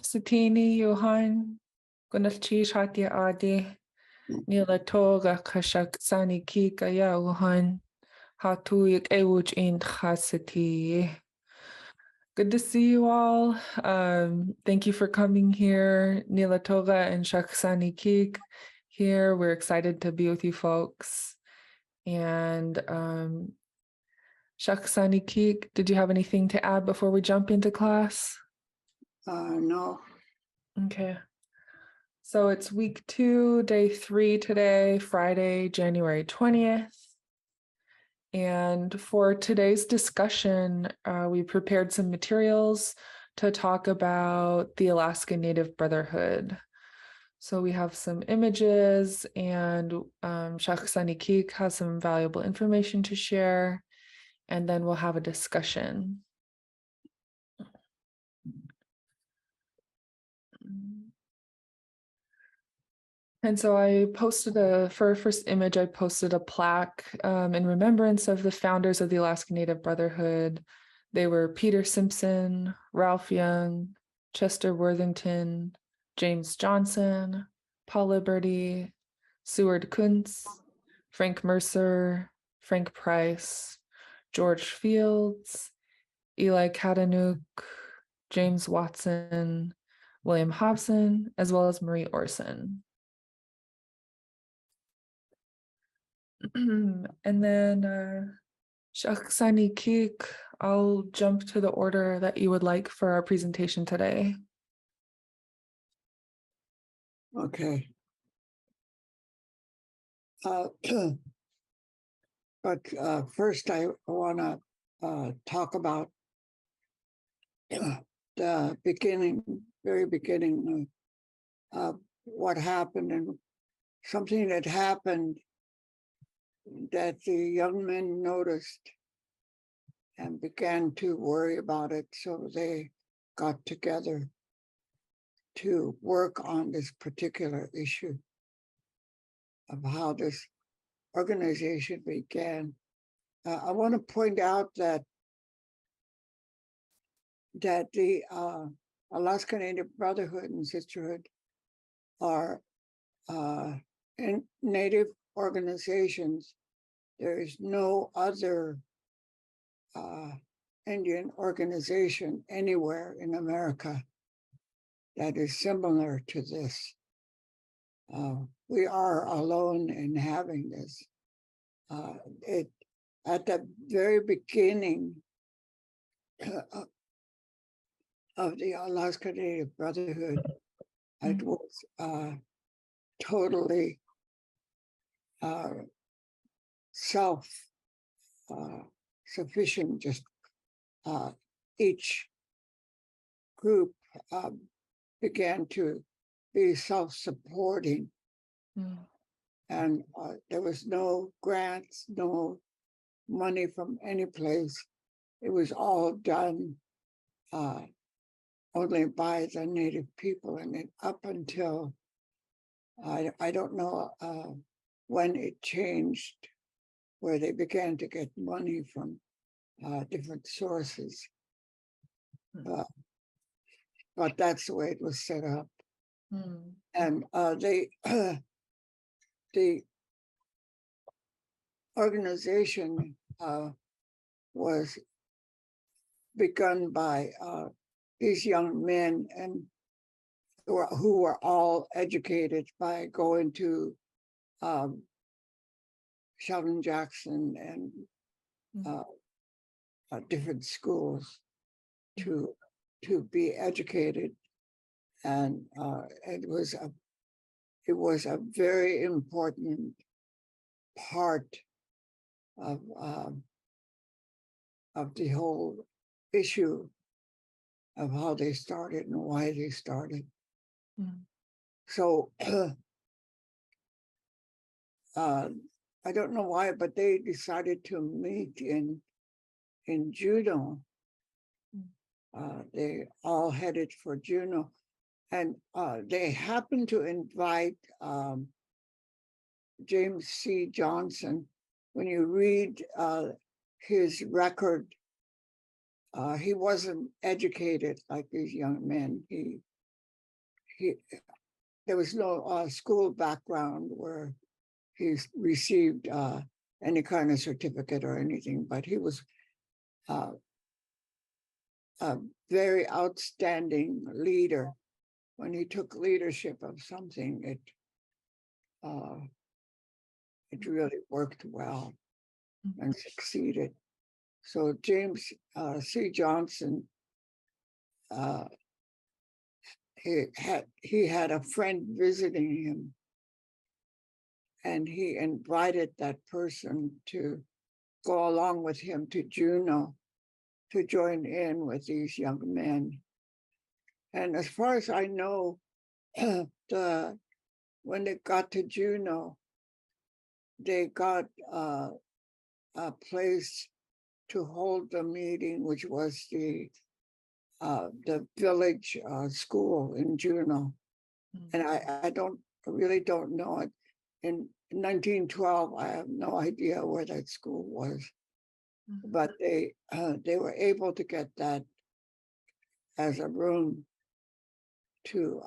Satini Johan Gunalchi Shatia Adi Nila Toga Kashak Sani Kika Johan Hatu Ewuch in Khasati. Good to see you all. Thank you for coming here, Nila Toga and Shaksani Kik here. We're excited to be with you folks. And Shaksani Kik, did you have anything to add before we jump into class? No. Okay. So it's week 2, day 3 today, Friday, January 20th. And for today's discussion, we prepared some materials to talk about the Alaska Native Brotherhood. So we have some images, and Shaksani Kik has some valuable information to share, and then we'll have a discussion. And so I posted for our first image, I posted a plaque in remembrance of the founders of the Alaska Native Brotherhood. They were Peter Simpson, Ralph Young, Chester Worthington, James Johnson, Paul Liberty, Seward Kuntz, Frank Mercer, Frank Price, George Fields, Eli Kadanook, James Watson, William Hobson, as well as Marie Orson. And then Shaksani Kik, I'll jump to the order that you would like for our presentation today. Okay. But first I want to talk about the very beginning of what happened, and something that happened that the young men noticed and began to worry about it. So they got together to work on this particular issue of how this organization began. I want to point out that the Alaska Native Brotherhood and Sisterhood are in Native organizations. There is no other Indian organization anywhere in America that is similar to this. We are alone in having this. At the very beginning of the Alaska Native Brotherhood, it was totally self-sufficient. Just each group began to be self-supporting. And there was no grants, no money from any place. It was all done only by the Native people. And it, up until, I don't know when it changed, where they began to get money from different sources. But that's the way it was set up. And the organization was begun by these young men, and who were all educated by going to Sheldon Jackson and different schools to be educated. And it was a very important part of the whole issue of how they started and why they started. So I don't know why, but they decided to meet in Juneau. They all headed for Juneau, and they happened to invite James C. Johnson. When you read his record, he wasn't educated like these young men. He he there was no school background where he received any kind of certificate or anything, but he was uh, a very outstanding leader. When he took leadership of something, uh, it really worked well and succeeded. So James C. Johnson, uh, he had a friend visiting him, and he invited that person to go along with him to Juneau to join in with these young men. And as far as I know, when they got to Juneau, they got a place to hold the meeting, which was the village school in Juneau. And I really don't know it. In 1912, I have no idea where that school was, but they were able to get that as a room to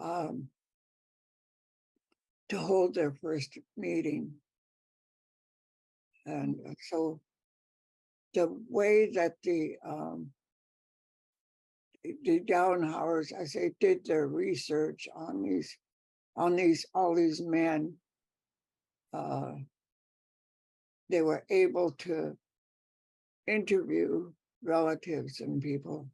hold their first meeting. And so the way that the Downhowers, as they did their research on all these men, they were able to interview relatives and people.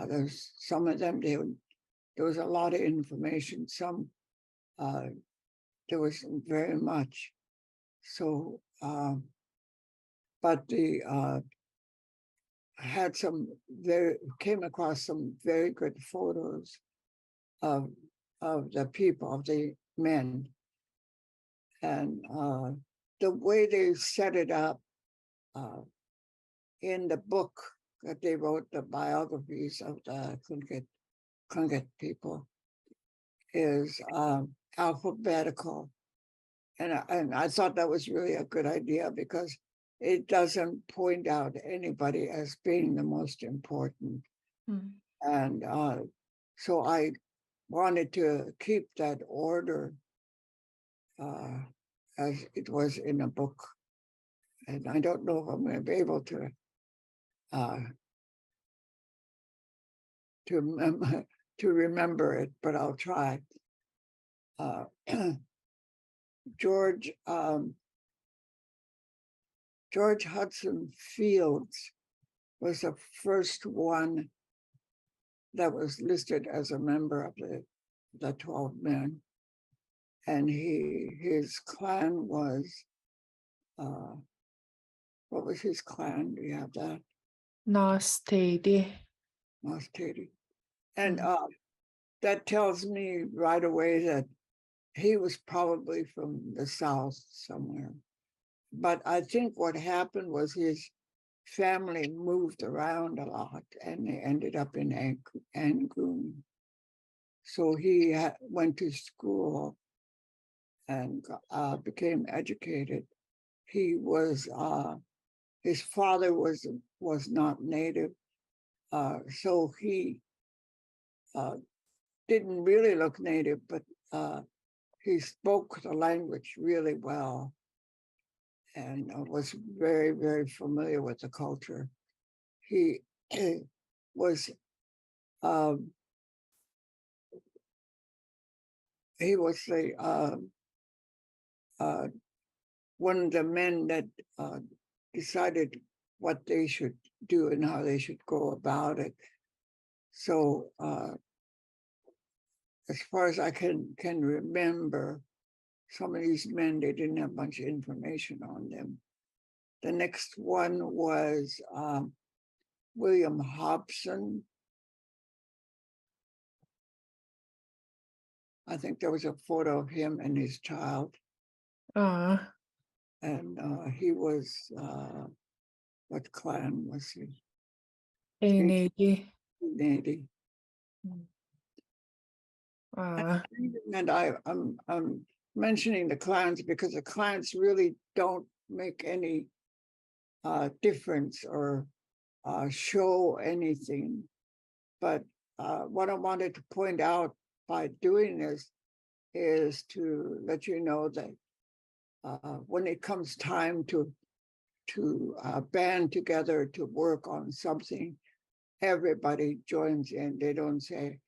There's some of them, there was a lot of information. Some, there wasn't very much. So, but came across some very good photos of the people, of the men. And the way they set it up in the book that they wrote, the biographies of the Tlingit people, is alphabetical. And I thought that was really a good idea because it doesn't point out anybody as being the most important. And so I wanted to keep that order as it was in a book. And I don't know if I'm going to be able to to remember it, but I'll try. George Hudson Fields was the first one that was listed as a member of the 12 men, and his clan was what was his clan? Do you have that? Nastedi. Mastedi. And that tells me right away that he was probably from the South somewhere. But I think what happened was his family moved around a lot and they ended up in Angoon. So he went to school and became educated. He was, his father was not native, so he didn't really look native, but he spoke the language really well and was very, very familiar with the culture. He was one of the men that decided what they should do and how they should go about it. So as far as I can remember, some of these men, they didn't have much information on them. The next one was William Hobson. I think there was a photo of him and his child. And he was, what clan was he? Ainegi. Nady. And I'm mentioning the clans because the clans really don't make any difference or show anything. But what I wanted to point out by doing this is to let you know that when it comes time to band together to work on something, everybody joins in. They don't say,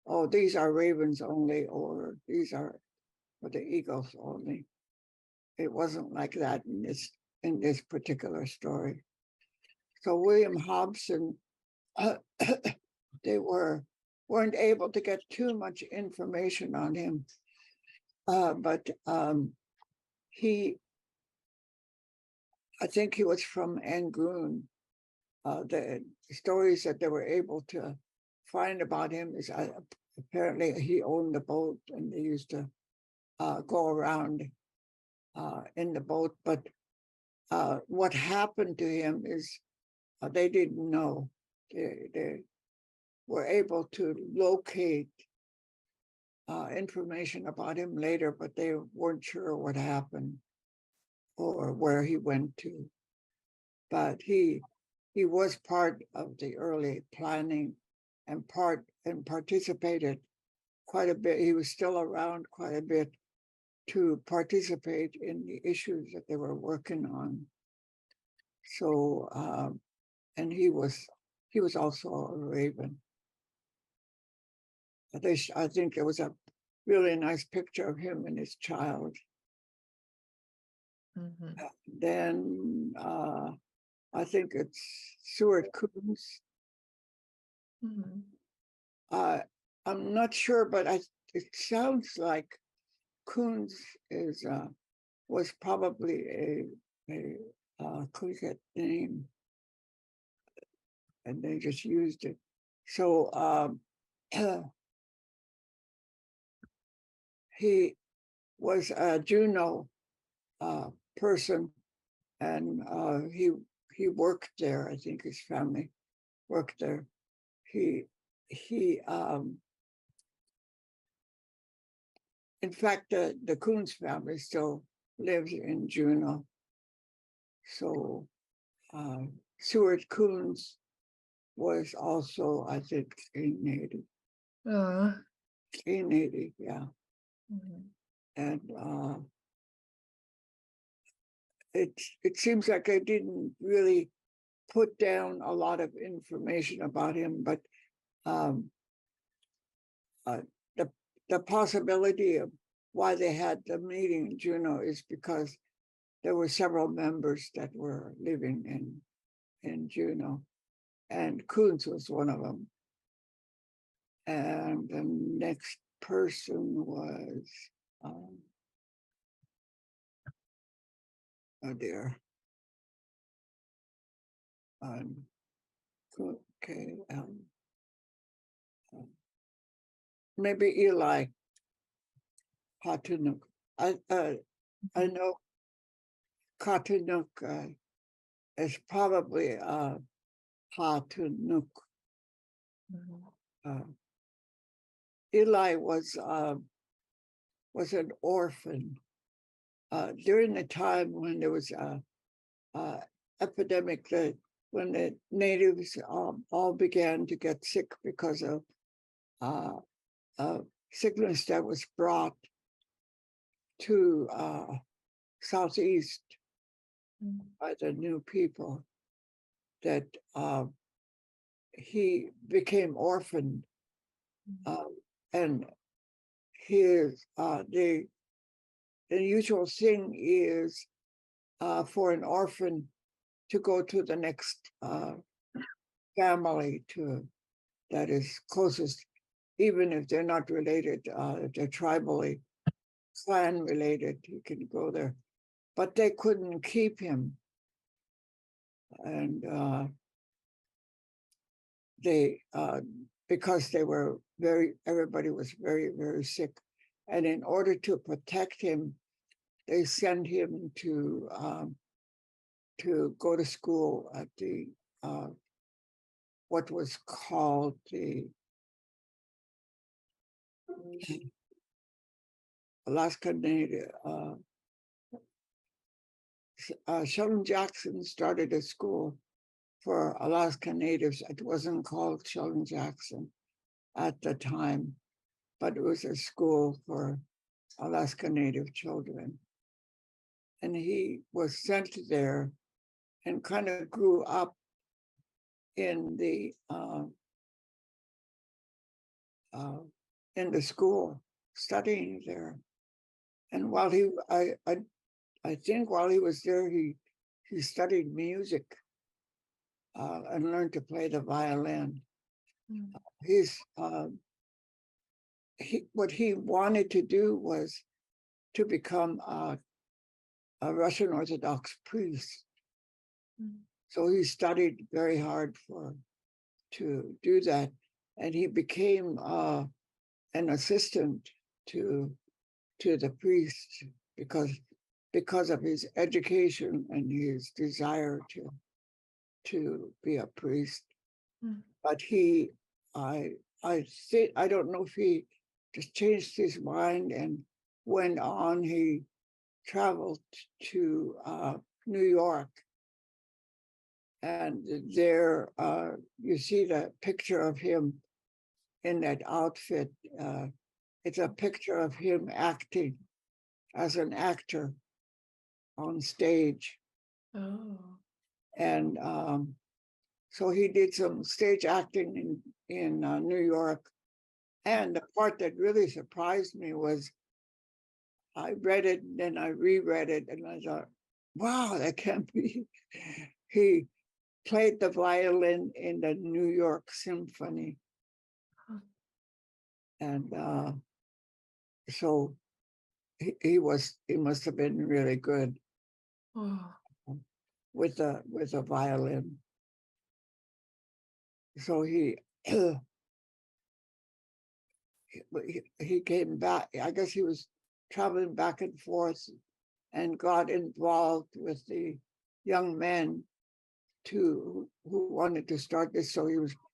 "Oh, these are ravens only," or "These are for the eagles only." It wasn't like that in this particular story. So William Hobson, they weren't able to get too much information on him, but he, I think he was from Angoon. The stories that they were able to find about him is apparently he owned a boat and they used to go around in the boat. But what happened to him is they didn't know. They were able to locate information about him later, but they weren't sure what happened or where he went to. But he was part of the early planning and participated quite a bit. He was still around quite a bit to participate in the issues that they were working on. So, and he was also a Raven. I think there was a really nice picture of him and his child. Mhm. Then I think it's Seward Coons. Mhm. I'm not sure, but it sounds like Coons was probably a cricket name, and they just used it. So he was a Juneau person, and he worked there. I think his family worked there. He in fact, the Coons family still lives in Juneau. So Seward Coons was also, I think, a native. Uh, A native, yeah. mhm. And it seems like I didn't really put down a lot of information about him, but um, uh, the the possibility of why they had the meeting in Juneau is because there were several members that were living in Juneau, and Coons was one of them. And the next person was, um, oh dear, okay, maybe Eli Patunuk. I know Katunuk is probably Patunuk. Mhm. Eli was an orphan during the time when there was a epidemic, that when the natives all began to get sick because of sickness that was brought to Southeast Mhm. by the new people, that he became orphaned, and his the usual thing is for an orphan to go to the next family that is closest, even if they're not related, if they're tribally clan related, you can go there. But they couldn't keep him, and they because they were everybody was very, very sick, and in order to protect him, they sent him to go to school at the what was called the Alaska Native. Sheldon Jackson started a school for Alaska Natives. It wasn't called Sheldon Jackson at the time, but it was a school for Alaska Native children. And he was sent there and kind of grew up in the school, studying there. And while I think while he was there, he studied music and learned to play the violin. Mm. What he wanted to do was to become a Russian Orthodox priest. Mm. So he studied very hard to do that, and he became an assistant to the priest because of his education and his desire to be a priest. Mm. But I don't know if he just changed his mind and went on. He traveled to New York, and there you see the picture of him in that outfit. It's a picture of him acting as an actor on stage. Oh. And so he did some stage acting in New York. And the part that really surprised me was I read it and then I reread it and I thought, wow, that can't be. He played the violin in the New York Symphony. Huh. And so he must have been really good Oh. with a violin. So he he came back. I guess he was traveling back and forth and got involved with the young men who wanted to start this. So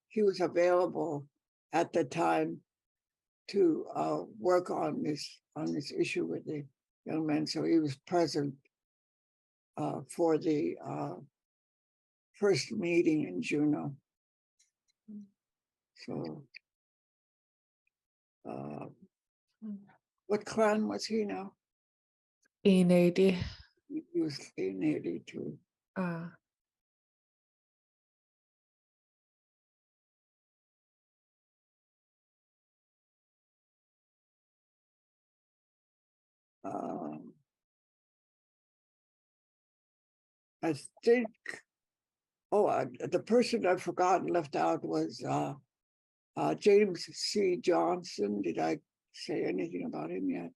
he was available at the time to work on this issue with the young men. So he was present for the first meeting in Juneau. So Mm. what clan was he now? E80. He was in 82. Ah. I think, the person I forgot and left out was James C. Johnson. Did I say anything about him yet?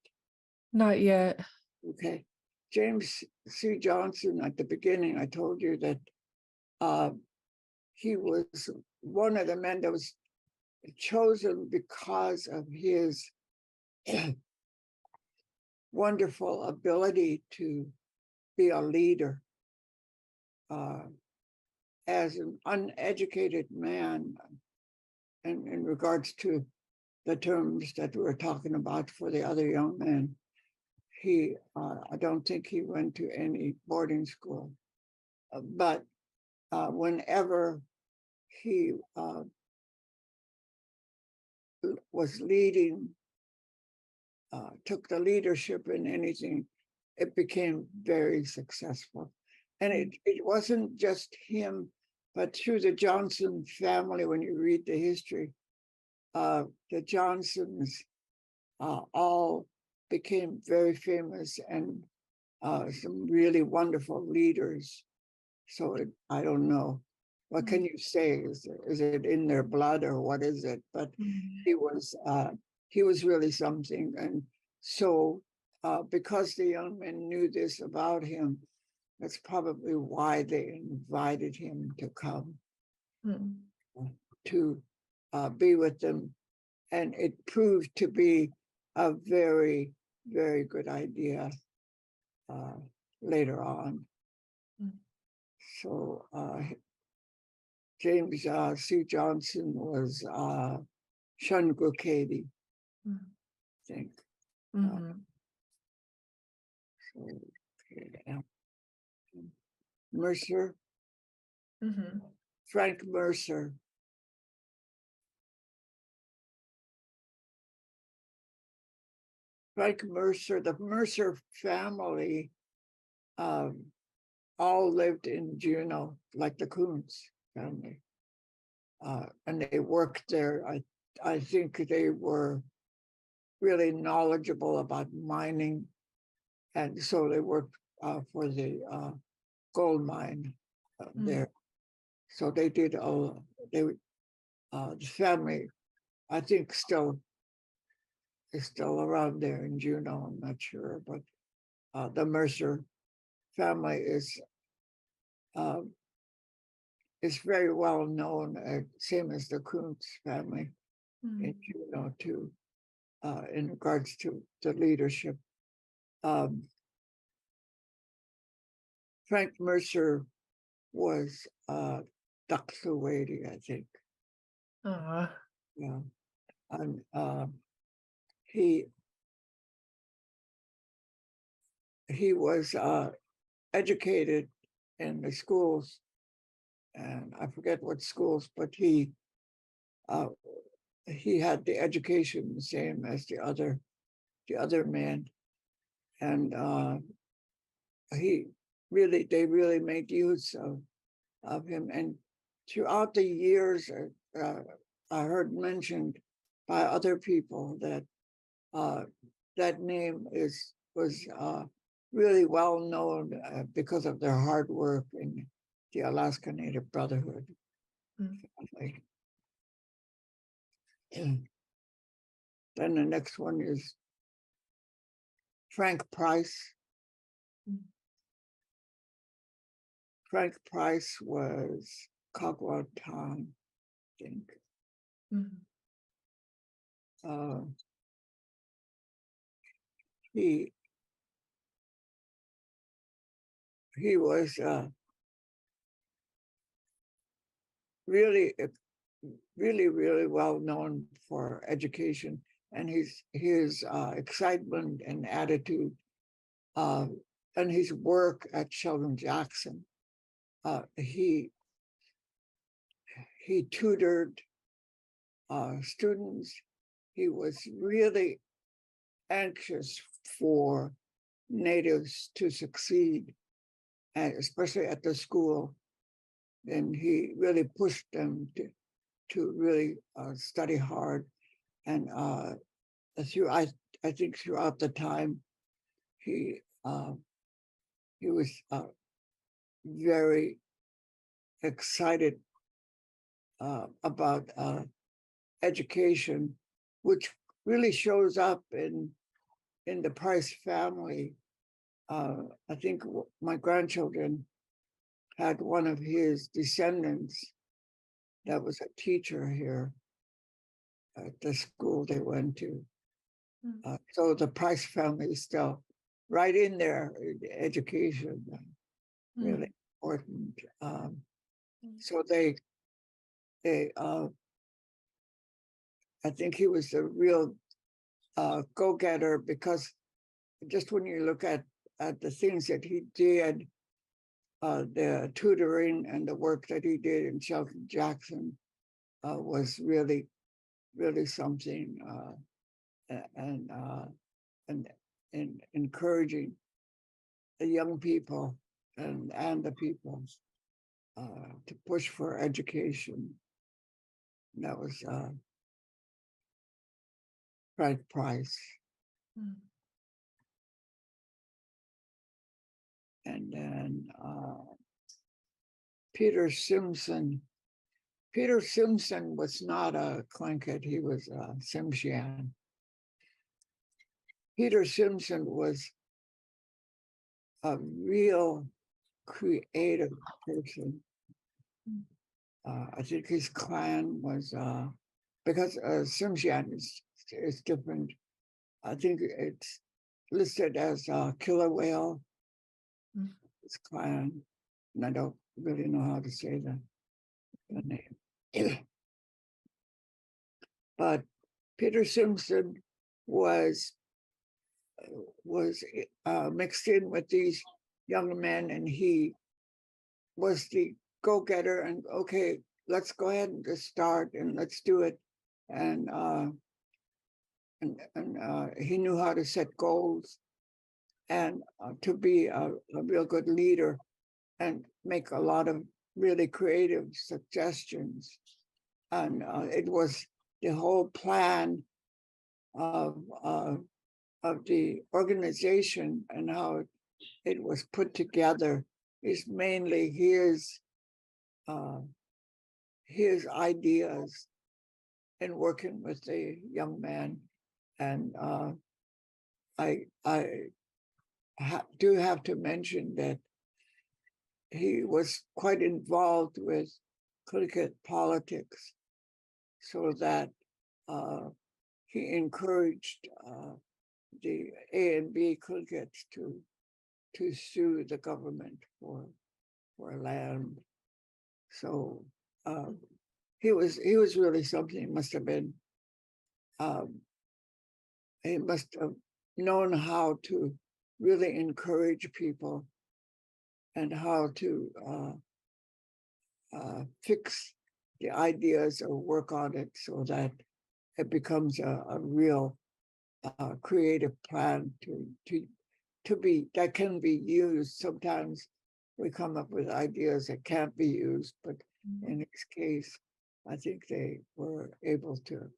Not yet. Okay. James C. Johnson, at the beginning, I told you that he was one of the men that was chosen because of his wonderful ability to be a leader. As an uneducated man, and in regards to the terms that we're talking about for the other young men, I don't think he went to any boarding school, but whenever he was leading, took the leadership in anything, it became very successful. And it wasn't just him, but through the Johnson family, when you read the history, the Johnsons all became very famous and some really wonderful leaders. So I don't know. What can you say? Is it in their blood or what is it? But Mm. he was really something. And so because the young men knew this about him, that's probably why they invited him to come Mm. to be with them. And it proved to be a very, very good idea later on. Mm. So James C. Johnson was Shungukedi, Mm. I think. Mm-hmm. So, okay, Mercer, Mm-hmm. Frank Mercer. Frank Mercer, the Mercer family, all lived in Juneau, like the Coons family. And they worked there. I think they were really knowledgeable about mining. And so they worked for the gold mine there. So they did the family, I think still is still around there in Juneau, I'm not sure, but the Mercer family is very well known, same as the Kuntz family in Juneau too, in regards to the leadership. Frank Mercer was Daksuwadi, I think. Yeah, and he was educated in the schools, and I forget what schools, but he had the education the same as the other man, and they really made use of him. And throughout the years, I heard mentioned by other people that that name was really well known because of their hard work in the Alaska Native Brotherhood. Family. Then the next one is Frank Price. Frank Price was Kagwatan, I think. He was really well known for education, and his excitement and attitude, and his work at Sheldon Jackson. He tutored students. He was really anxious for natives to succeed, and especially at the school. And he really pushed them to really study hard. And I think throughout the time, he was very excited about education, which really shows up in the Price family. I think my grandchildren had one of his descendants that was a teacher here at the school they went to. So the Price family is still right in there, education, really important. So they I think he was a real go-getter, because just when you look at the things that he did, the tutoring and the work that he did in Sheldon Jackson was really something, and encouraging the young people and the people to push for education. And that was Frank Price. And then Peter Simpson. Peter Simpson was not a Tlingit, he was a Tsimshian. Peter Simpson was a real creative person. I think his clan was, because Tsimshian is different. I think it's listed as Killer Whale, his clan, and I don't really know how to say the name. But Peter Simpson was mixed in with these young men, and he was the go-getter, and okay, let's go ahead and just start and let's do it. And and he knew how to set goals and to be a real good leader and make a lot of really creative suggestions. And it was the whole plan of the organization and how it was put together is mainly his ideas in working with the young man. And I do have to mention that he was quite involved with cricket politics, so that he encouraged the A and B crickets to sue the government for land. So he was really something. He must have been he must have known how to really encourage people and how to fix the ideas or work on it so that it becomes a real creative plan to be that can be used. Sometimes we come up with ideas that can't be used, but in his case, I think they were able to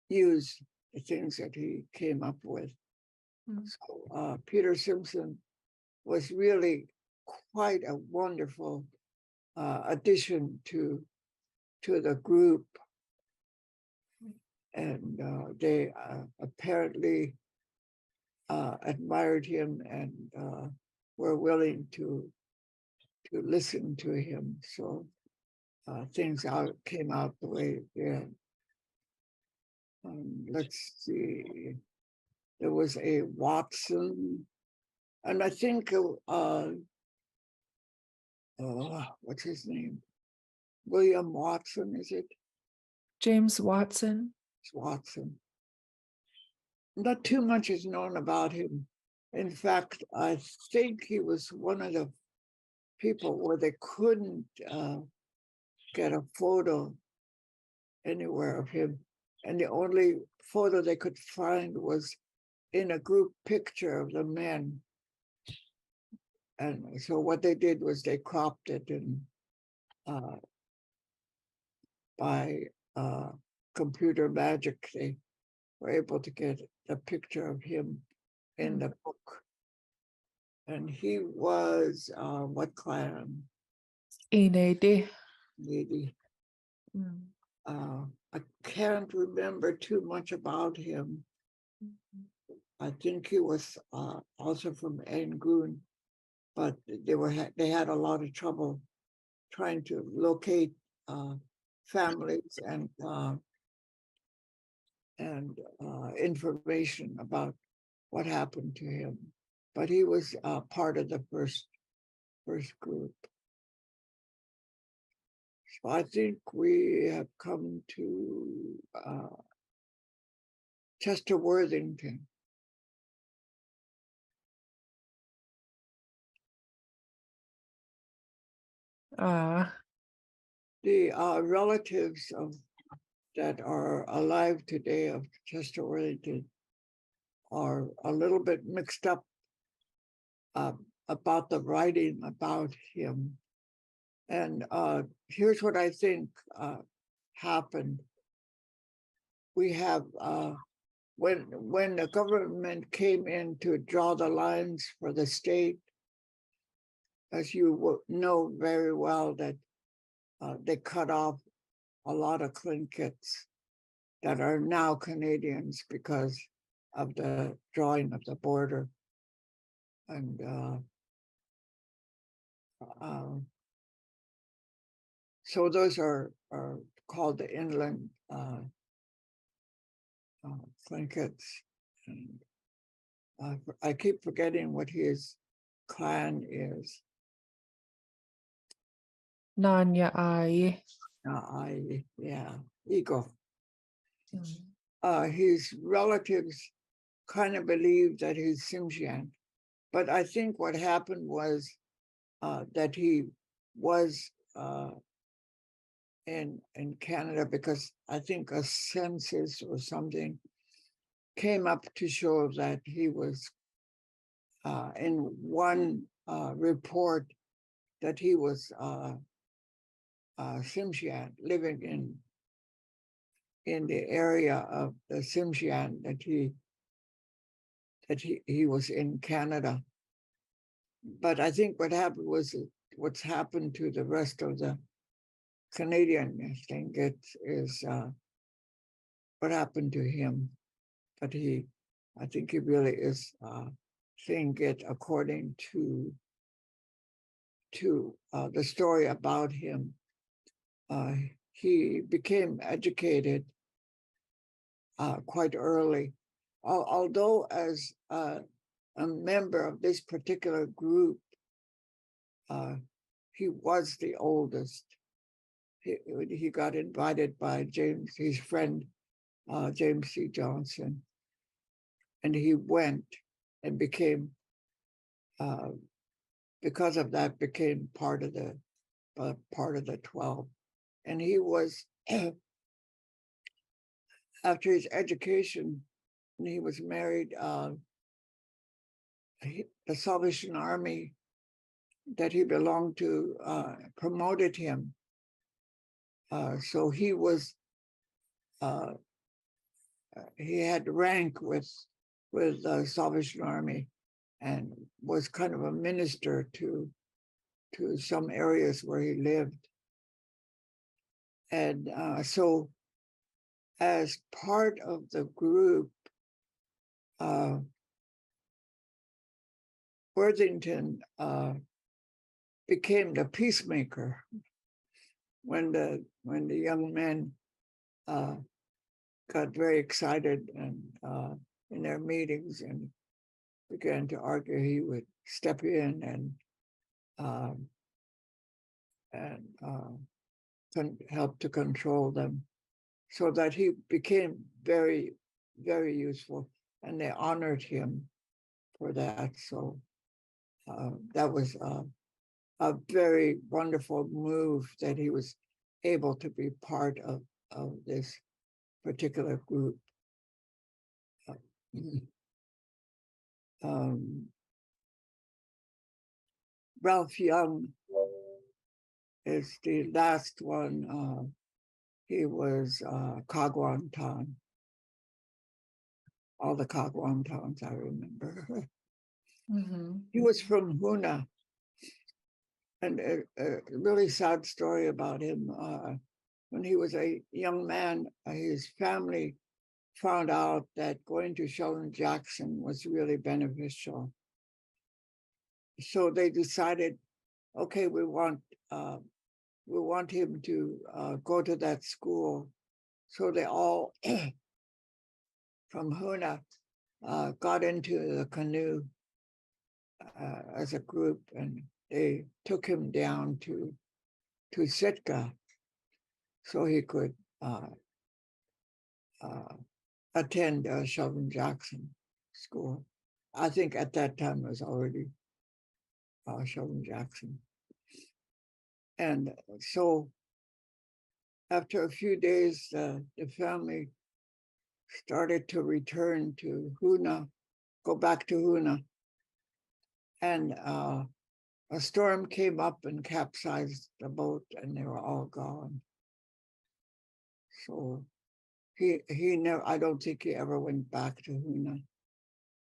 use the things that he came up with. So Peter Simpson was really quite a wonderful addition to the group, and they apparently admired him and were willing to listen to him. So things came out the way they did. Let's see. There was a Watson, and I think what's his name? William Watson, is it? James Watson. It's Watson. Not too much is known about him. In fact, I think he was one of the people where they couldn't get a photo anywhere of him. And the only photo they could find was in a group picture of the men. And so what they did was they cropped it, and by computer magic, they were able to get a picture of him in the book. And he was what clan? Enade. Lady. I can't remember too much about him. I think he was also from Angoon, but they had a lot of trouble trying to locate families and information about what happened to him. But he was part of the first group. So I think we have come to Chester Worthington. The relatives that are alive today of Chester Worthington are a little bit mixed up about the writing about him. And here's what I think happened. We have, when the government came in to draw the lines for the state, as you know very well, that they cut off a lot of Tlinkits that are now Canadians because of the drawing of the border. And so those are called the inland Tlinkits. And I keep forgetting what his clan is. Nanya Ai. Eagle. His relatives kind of believe that he's Tsimshian, but I think what happened was that he was in Canada, because I think a census or something came up to show that he was in one report that he was Tsimshian, living in the area of the Tsimshian that he was in Canada. But I think what happened was what's happened to the rest of the Canadian thing is what happened to him. But I think he really is Tlingit according to the story about him. He became educated quite early, although as a member of this particular group, he was the oldest. He got invited by his friend, James C. Johnson, and he went and became, because of that, became part of the 12. And he was, after his education, and he was married, the Salvation Army that he belonged to promoted him. So he was, he had rank with the Salvation Army and was kind of a minister to some areas where he lived. And so as part of the group, Worthington became the peacemaker when the young men got very excited and in their meetings and began to argue. He would step in and help to control them, so that he became very, very useful, and they honored him for that. So that was a very wonderful move that he was able to be part of this particular group. Ralph Young is the last one. He was Kagwantan. All the Kagwantans I remember. Mhm. He was from Huna. And a really sad story about him. When he was a young man, his family found out that going to Sheldon Jackson was really beneficial. So they decided, okay, we want him to go to that school. So they all from Huna got into the canoe as a group, and they took him down to Sitka so he could attend Sheldon Jackson School. I think at that time it was already Sheldon Jackson. And so after a few days, the family started to return to Huna, go back to Huna. And a storm came up and capsized the boat, and they were all gone. So he never, I don't think he ever went back to Huna.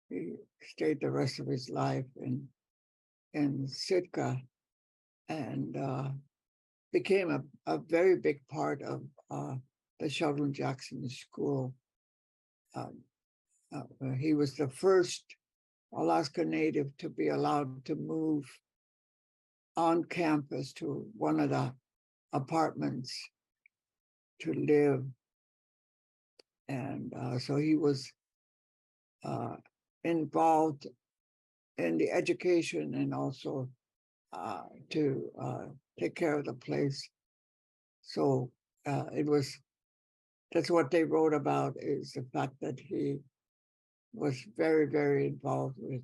He stayed the rest of his life in Sitka, and became a very big part of the Sheldon Jackson School. He was the first Alaska Native to be allowed to move on campus to one of the apartments to live. And so he was involved in the education and also to take care of the place. So that's what they wrote about, is the fact that he was very, very involved with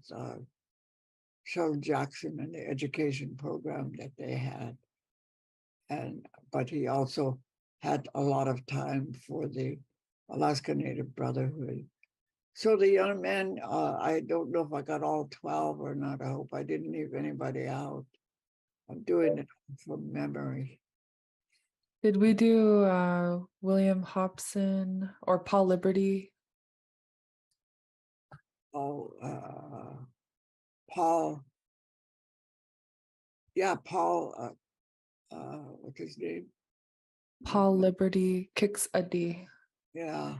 Sheldon Jackson and the education program that they had. But he also had a lot of time for the Alaska Native Brotherhood. So the young men, I don't know if I got all 12 or not. I hope I didn't leave anybody out. I'm doing it from memory. Did we do William Hobson or Paul Liberty? Oh, Paul. Yeah, Paul. What's his name? Paul Liberty kicks a D. Yeah.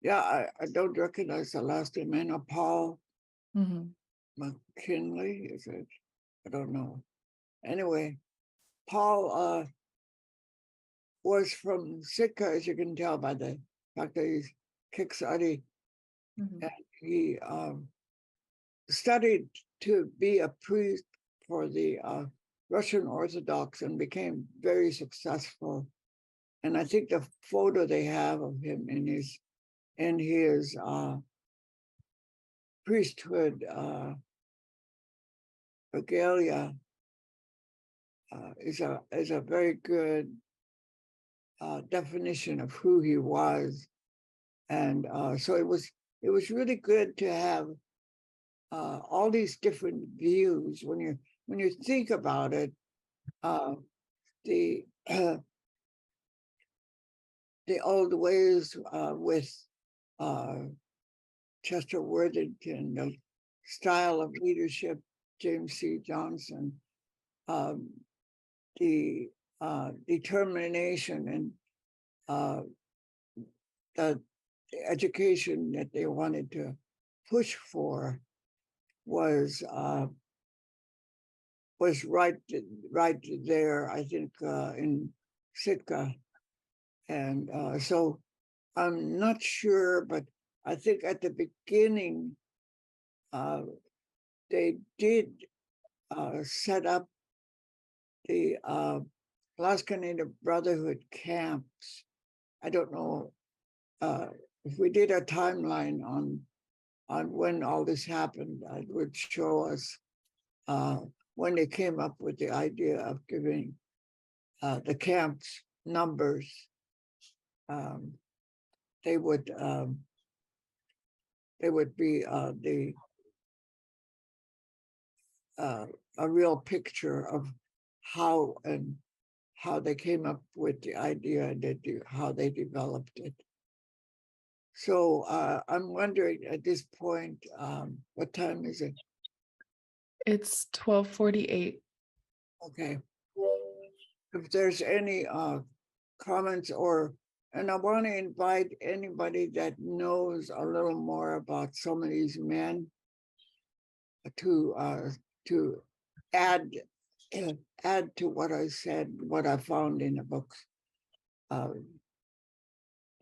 Yeah, I don't recognize the last name. I know Paul Mhm. McKinley, is it? I don't know. Anyway, Paul was from Sitka, as you can tell by the fact that he's Kiksadi, Mhm. and he studied to be a priest for the Russian Orthodox and became very successful. And I think the photo they have of him in his priesthood regalia is a very good definition of who he was, and so it was really good to have all these different views when you think about it. The the old ways with Chester Worthington, the style of leadership, James C. Johnson, um, the determination and the education that they wanted to push for was right there, I think, in Sitka. And so I'm not sure, but I think at the beginning, they did set up the Alaska Native Brotherhood camps. I don't know if we did a timeline on when all this happened. It would show us when they came up with the idea of giving the camps numbers. Um, they would be a real picture of how they came up with the idea and how they developed it. So I'm wondering at this point, what time is it? It's 12:48. Okay. If there's any comments and I want to invite anybody that knows a little more about some of these men to add to what I said, what I found in the books.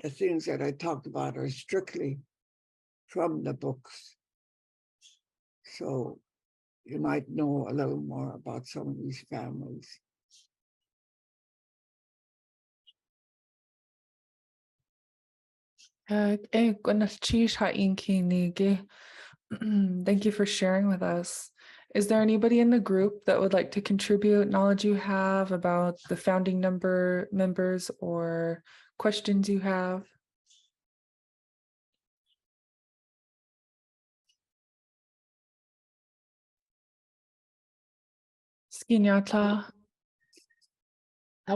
The things that I talked about are strictly from the books. So you might know a little more about some of these families. Thank you for sharing with us. Is there anybody in the group that would like to contribute knowledge you have about the founding members or questions you have? Skinyata.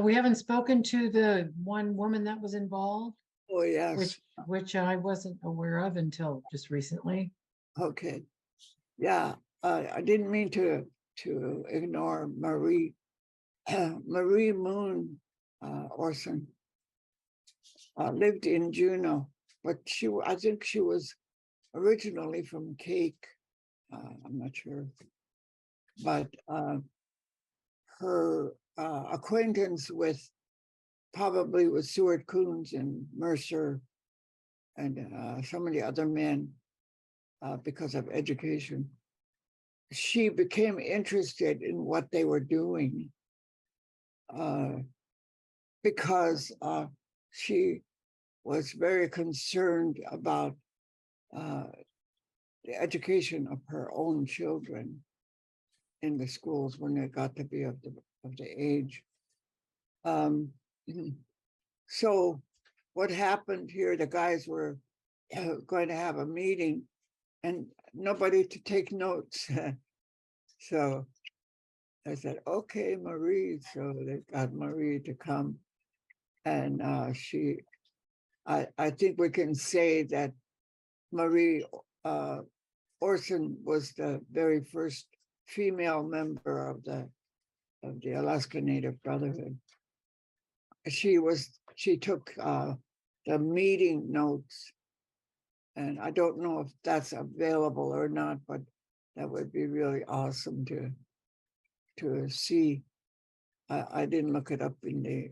We haven't spoken to the one woman that was involved, Oh, yes. which I wasn't aware of until just recently. Okay. Yeah. I didn't mean to ignore Marie Moon Orson. Lived in Juneau, but I think she was originally from Cake. I'm not sure, but her acquaintance probably with Seward Coons and Mercer and some of the other men because of education. She became interested in what they were doing because she was very concerned about the education of her own children in the schools when they got to be of of the age. Um, so what happened here, the guys were going to have a meeting and nobody to take notes. So I said, okay, Marie. So they got Marie to come. And I think we can say that Marie Orson was the very first female member of the Alaska Native Brotherhood. She took the meeting notes, and I don't know if that's available or not, but that would be really awesome to see. I didn't look it up in the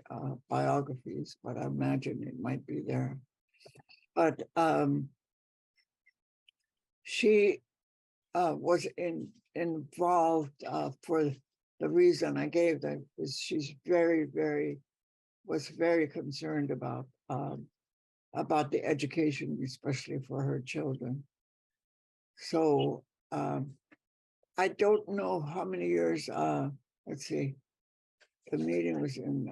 biographies, but I imagine it might be there. But she was involved for the reason I gave, that is she's was very concerned about the education, especially for her children. So I don't know how many years. Let's see, the meeting was in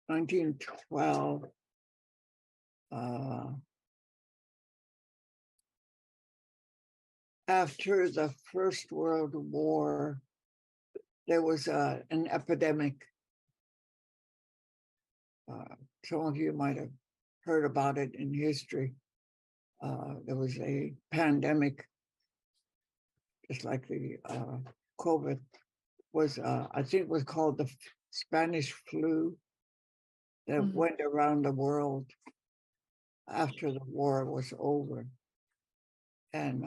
1912. After the First World War, there was an epidemic. Some of you might have heard about it in history. There was a pandemic, just like the COVID was, I think was called the Spanish flu, that went around the world after the war was over. And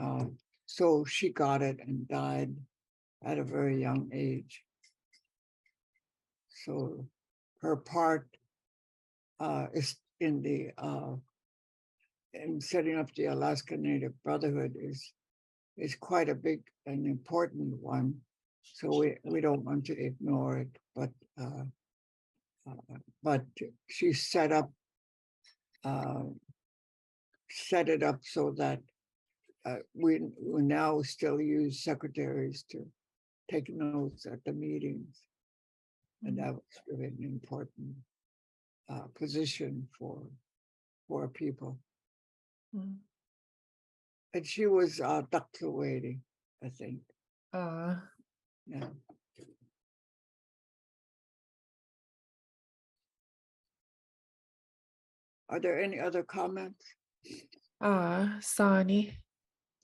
so she got it and died at a very young age. So her part is in setting up the Alaska Native Brotherhood is quite a big and important one. So we don't want to ignore it, but she set it up so that we now still use secretaries to take notes at the meetings. And that was really an important position for people. And she was Dakluwadi, I think. Yeah. Are there any other comments? Sani.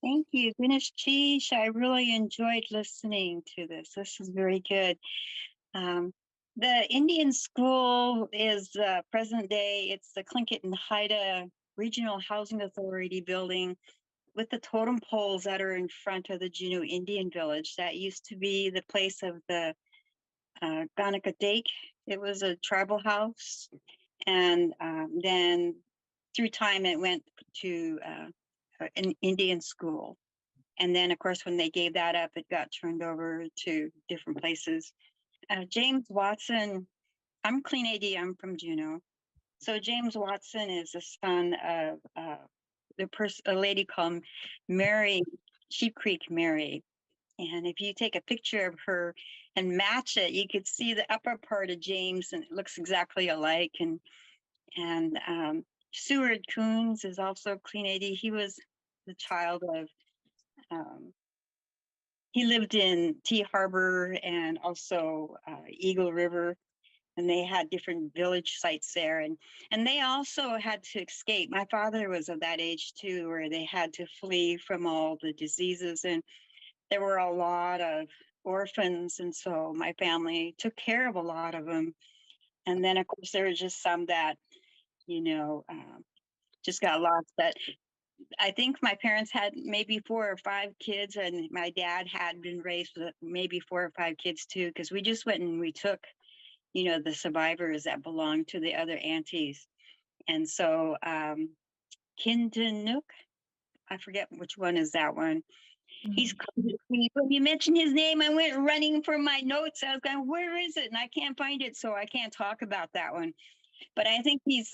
Thank you, Gunesh Chish. I really enjoyed listening to this. This is very good. The Indian school is present day. It's the Tlingit and Haida Regional Housing Authority building with the totem poles that are in front of the Juneau Indian Village. That used to be the place of the Ganakadik. It was a tribal house. And then through time, it went to an Indian school. And then, of course, when they gave that up, it got turned over to different places. James Watson, I'm Clean AD, I'm from Juneau. So James Watson is the son of a lady called Mary, Sheep Creek Mary. And if you take a picture of her and match it, you could see the upper part of James, and it looks exactly alike. And Seward Coons is also Clean AD. He was the child of, he lived in Tea Harbor and also Eagle River, and they had different village sites there. And they also had to escape. My father was of that age too, where they had to flee from all the diseases. And there were a lot of orphans. And so my family took care of a lot of them. And then, of course, there were just some that, just got lost. But I think my parents had maybe 4 or 5 kids, and my dad had been raised with maybe 4 or 5 kids too, because we just went and we took, the survivors that belonged to the other aunties. And so Kintanuk, I forget which one is that one. He's when you mentioned his name, I went running for my notes. I was going, where is it? And I can't find it, so I can't talk about that one. But I think he's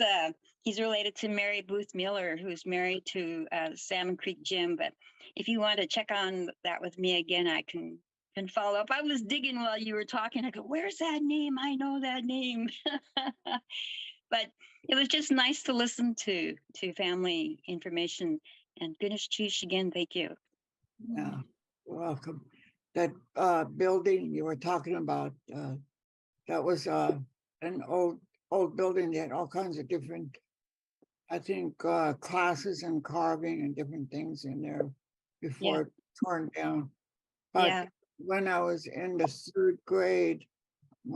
related to Mary Booth Miller, who's married to Salmon Creek Jim. But if you want to check on that with me again, I can and follow up. I was digging while you were talking. I go, where's that name? I know that name. But it was just nice to listen to family information. And Ganesh Chish again, thank you. Yeah, you're welcome. That building you were talking about, that was an old building. They had all kinds of different, I think, classes and carving and different things in there before it torn down. But Yeah. when I was in the 3rd grade,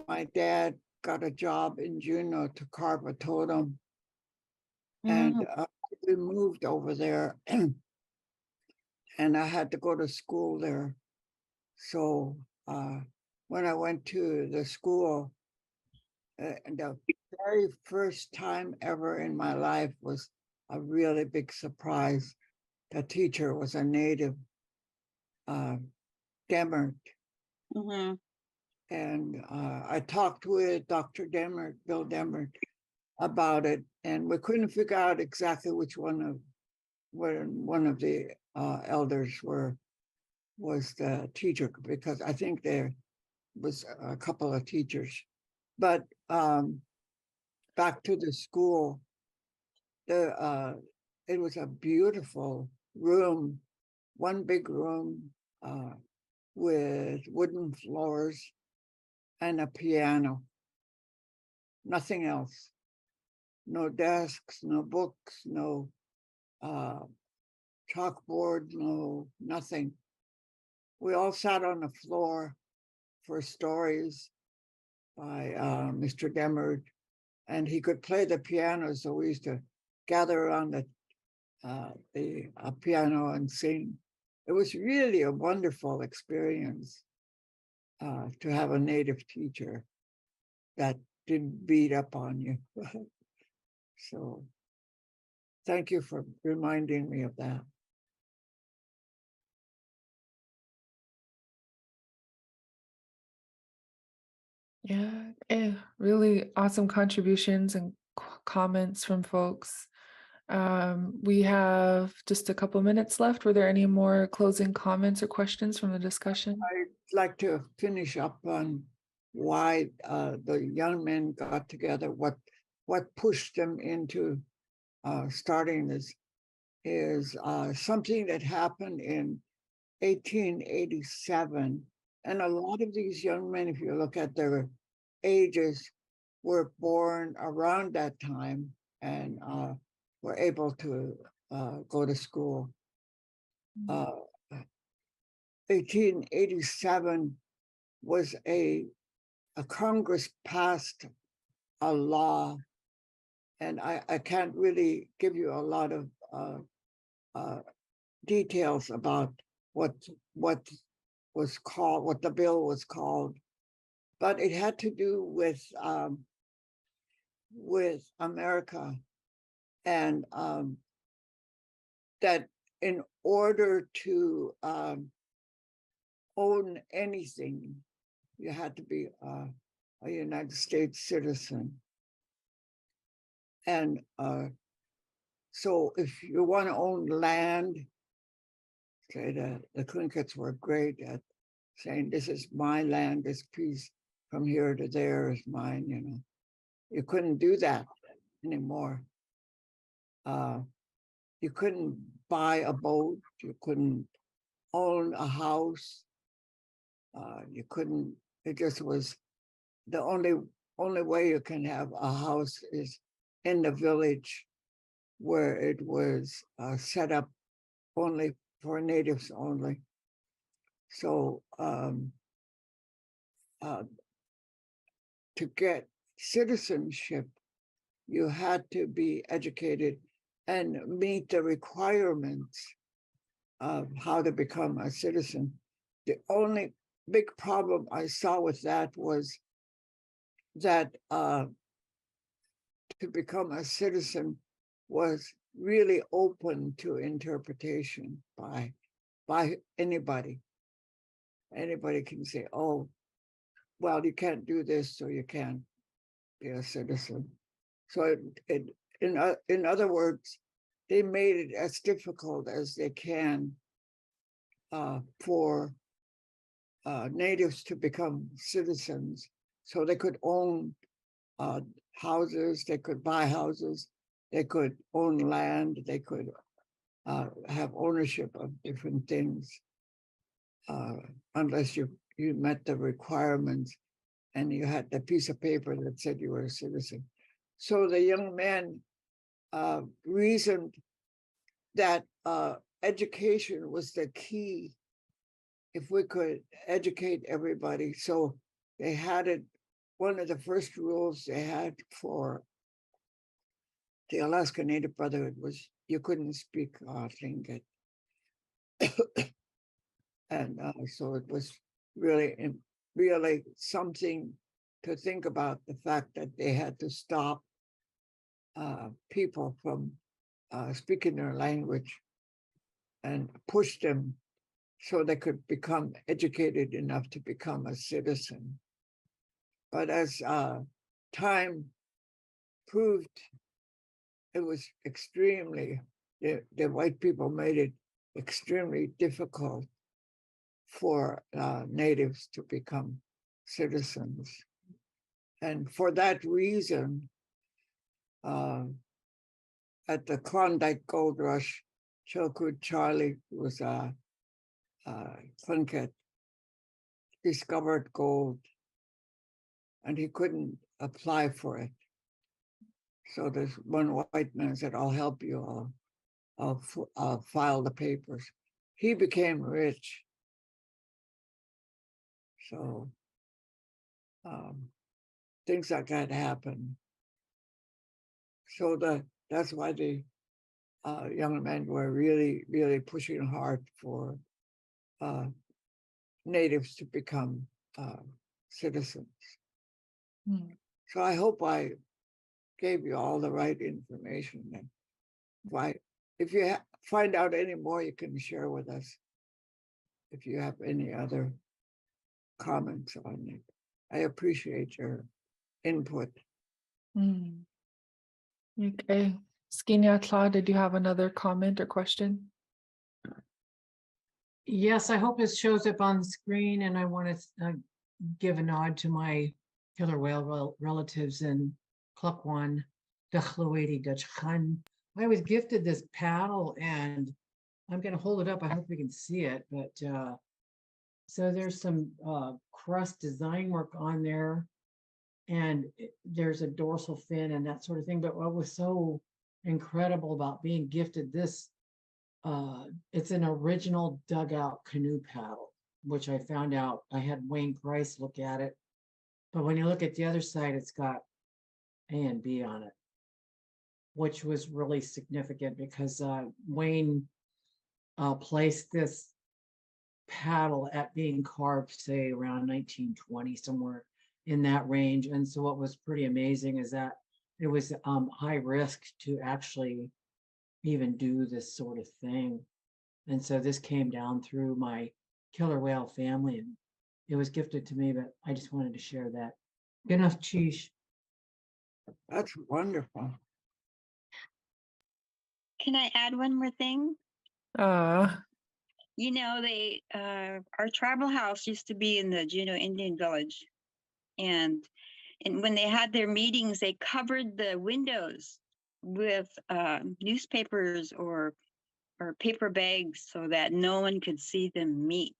my dad got a job in Juneau to carve a totem, and we moved over there, and I had to go to school there. So when I went to the school, the very first time ever in my life was a really big surprise. The teacher was a native Demert. Mhm. And I talked with Dr. Demert, Bill Demert, about it, and we couldn't figure out exactly which one of the elders was the teacher, because I think there was a couple of teachers. But back to the school, it was a beautiful room, one big room with wooden floors and a piano. Nothing else. No desks, no books, no chalkboard, no nothing. We all sat on the floor for stories by Mr. Demard, and he could play the piano, so we used to gather around the piano and sing. It was really a wonderful experience to have a native teacher that didn't beat up on you. So thank you for reminding me of that. Yeah, really awesome contributions and comments from folks. We have just a couple minutes left. Were there any more closing comments or questions from the discussion? I'd like to finish up on why the young men got together, what pushed them into starting this is something that happened in 1887. And a lot of these young men, if you look at their ages, were born around that time and were able to go to school. 1887 was a Congress passed a law, and I can't really give you a lot of details about what was called, what the bill was called, but it had to do with America, and that in order to own anything, you had to be a United States citizen. And so if you want to own land, say the Tlinkits were great at saying, this is my land, this piece from here to there is mine, you know. You couldn't do that anymore. You couldn't buy a boat, you couldn't own a house, you couldn't, it just was the only way you can have a house is in the village where it was set up only for natives only. So to get citizenship, you had to be educated and meet the requirements of how to become a citizen. The only big problem I saw with that was that to become a citizen was really open to interpretation by anybody. Anybody can say, oh, well, you can't do this, so you can't be a citizen. So in other words, they made it as difficult as they can for natives to become citizens, so they could own houses, they could buy houses, they could own land, they could have ownership of different things, unless you met the requirements and you had the piece of paper that said you were a citizen. So the young man reasoned that education was the key. If we could educate everybody, so they had it. One of the first rules they had for the Alaska Native Brotherhood was you couldn't speak Lingit. And so it was really, really something to think about, the fact that they had to stop people from speaking their language and push them so they could become educated enough to become a citizen. But as time proved, it was extremely, the white people made it extremely difficult for natives to become citizens. And for that reason, at the Klondike Gold Rush, Chilkoot Charlie was Tlingit, discovered gold, and he couldn't apply for it. So there's one white man said, "I'll help you. I'll file the papers." He became rich. So things like that happen. So that's why the young men were really, really pushing hard for natives to become citizens. Hmm. So I hope I gave you all the right information. And if you find out any more, you can share with us. If you have any other comments on it, I appreciate your input. Hmm. Okay. Skinya, did you have another comment or question? Yes, I hope it shows up on the screen, and I want to give a nod to my killer whale relatives in Klukwan, Dachloedi, Dutchkan. I was gifted this paddle, and I'm going to hold it up. I hope you can see it. But so there's some crust design work on there, and there's a dorsal fin and that sort of thing. But what was so incredible about being gifted this, it's an original dugout canoe paddle, which I found out. I had Wayne Price look at it, but when you look at the other side, it's got A and B on it, which was really significant because Wayne placed this paddle at being carved, say around 1920, somewhere in that range. And so what was pretty amazing is that it was high risk to actually even do this sort of thing. And so this came down through my killer whale family, and it was gifted to me, but I just wanted to share that. Good enough, Cheesh. That's wonderful. Can I add one more thing? You know, our tribal house used to be in the Juneau Indian Village, and when they had their meetings, they covered the windows with newspapers or paper bags so that no one could see them meet.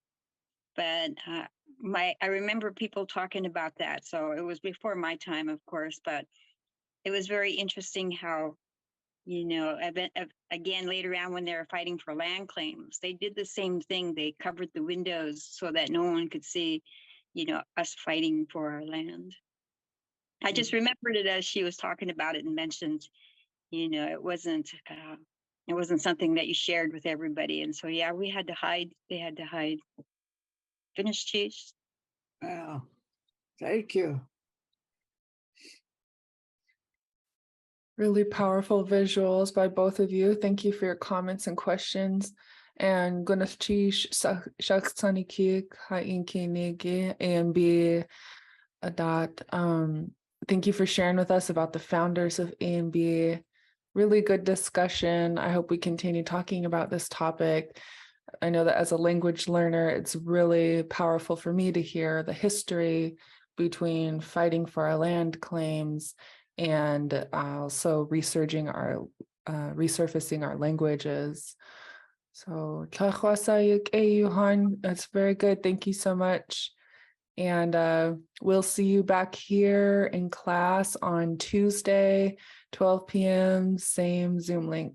But I remember people talking about that. So it was before my time, of course, but it was very interesting how, you know, again, later on when they were fighting for land claims, they did the same thing. They covered the windows so that no one could see, you know, us fighting for our land. I just remembered it as she was talking about it and mentioned, you know, it wasn't something that you shared with everybody. And so, yeah, we had to hide. They had to hide. Finished, Cheese? Yeah, thank you. Really powerful visuals by both of you. Thank you for your comments and questions. And Gunachish Shaksanikik Hainki Nigi AMB Adat. Thank you for sharing with us about the founders of AMB. Really good discussion. I hope we continue talking about this topic. I know that as a language learner, it's really powerful for me to hear the history between fighting for our land claims and also resurfacing our languages. So, that's very good. Thank you so much. And we'll see you back here in class on Tuesday, 12 p.m., same Zoom link.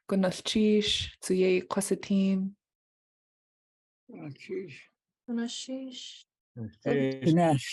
Good night, Chish. Tsuye Kwasatim. Geez. Anashish. Ganesh.